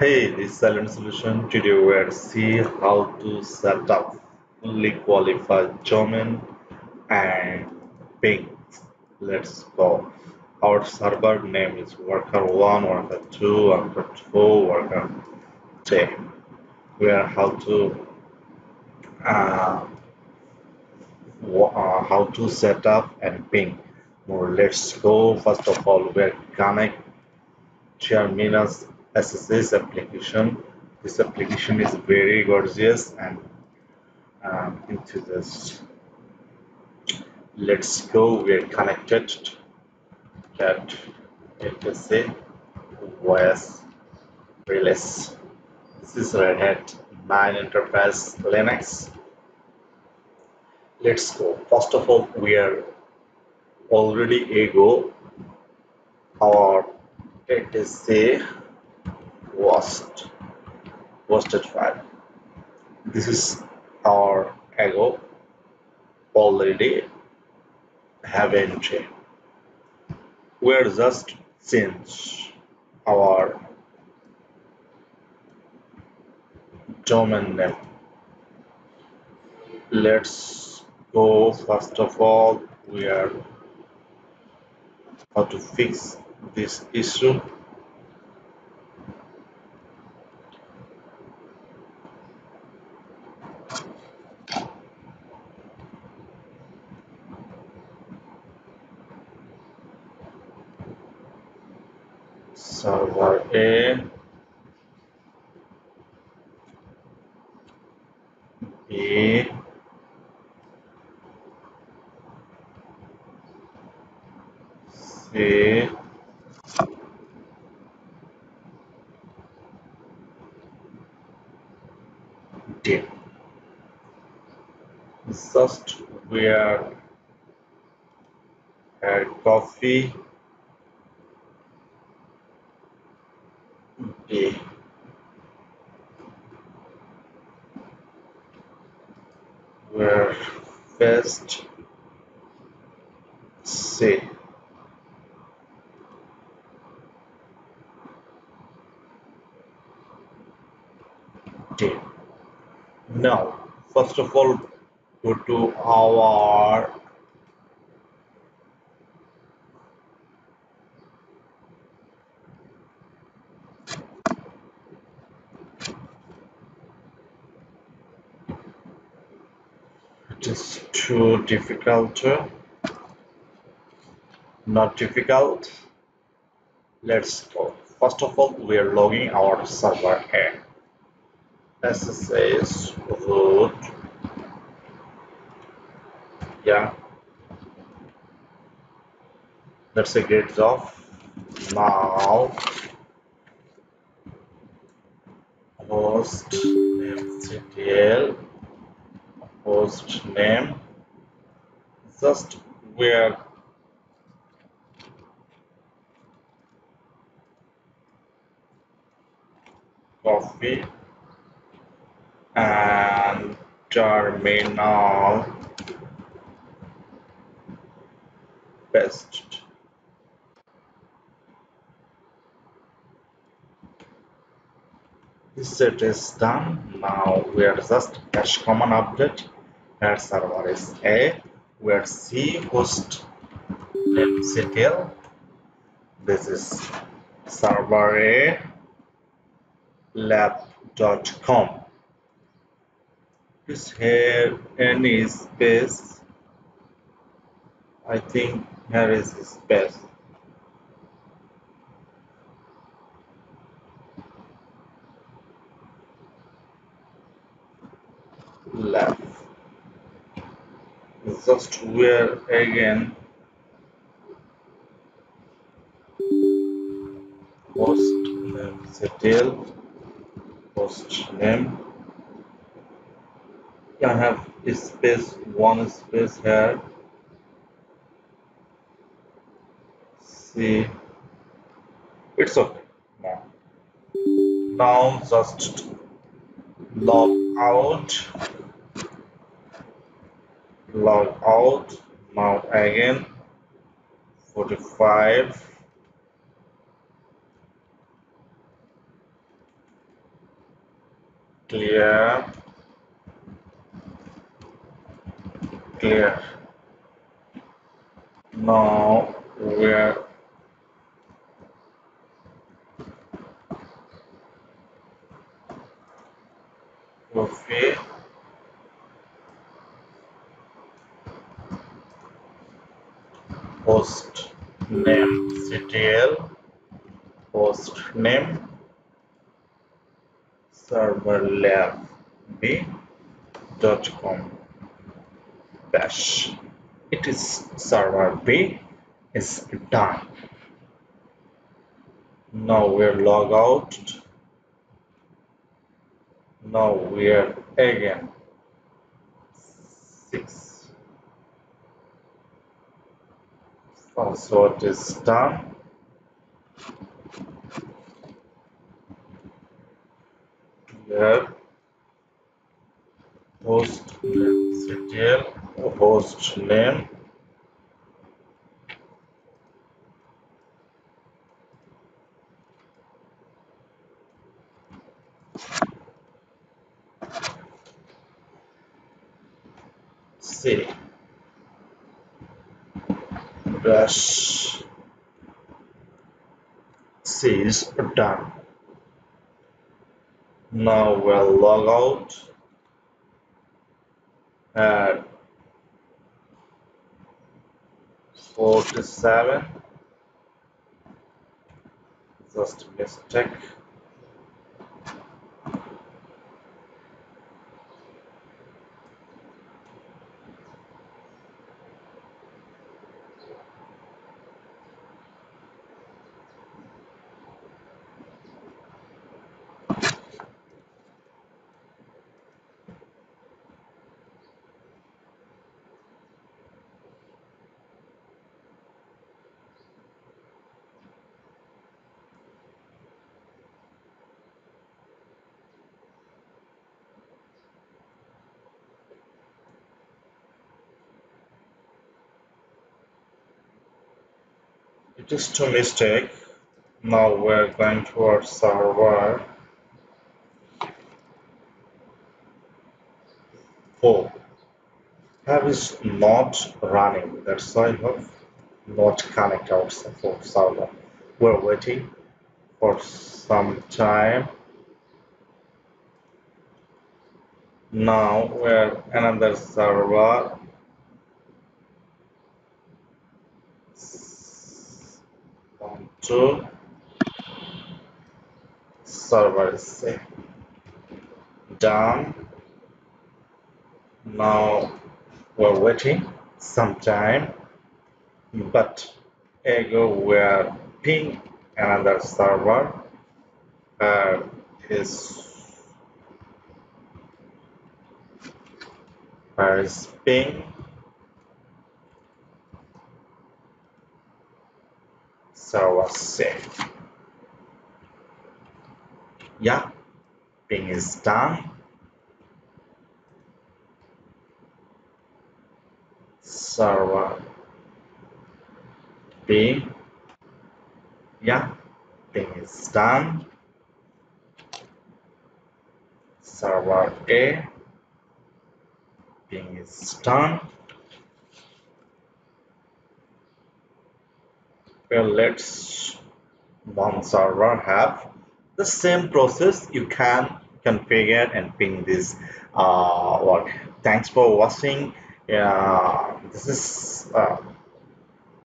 Hey, this is silentsolution. Today we will see how to set up fully qualified domain and ping. Let's go. Our server name is worker1, worker2, worker2, worker3. We are uh, how to set up and ping. More. Let's go. First of all, we'll connect Terminus SSH application. This application is very gorgeous and into this. Let's go. We are connected that SSH OS release. This is Red Hat 9 Enterprise Linux. Let's go. First of all, we are already ego our SSH hosted file. This is our ego already have entry. We're just change our domain name. Let's go. First of all, we are how to fix this issue. Server A, B, C, D. Just where copy B. Where paste C. D. Now, first of all, go to our it is too difficult, not difficult. Let's go. First of all, we are logging our server A. SSH root. Yeah, that's a great job. Now, hostnamectl, hostname, just where copy and terminal paste. This set is done. Now we are just dash command update. Where server is A, where C host namectl. This is server A lab.com. Please have any space. I think here is space. Lab. Just where again hostnamectl host name. I have a space, one space here. See, it's okay. Now just log out. Log out. Now again 45. clear, clear. Now we're coffee host name ctl host name serverlab.com bash. It is server B is done. Now we're log out. Now we're again 6. Password is done. Here host name ctl host name C dash C is done. Now we'll log out at 47. Just a mistake. It is two mistake. Now we're going to our server 4. Have is not running. That's why I have not connect our support server. We're waiting for some time. Now we're another server 1, 2 server is done. Now we're waiting some time, but ago we're ping another server is where is ping server safe. Yeah, ping is done. Server B, yeah, ping is done. Server A, ping is done. Well, let's one server have the same process. You can configure and ping this what. Thanks for watching. This is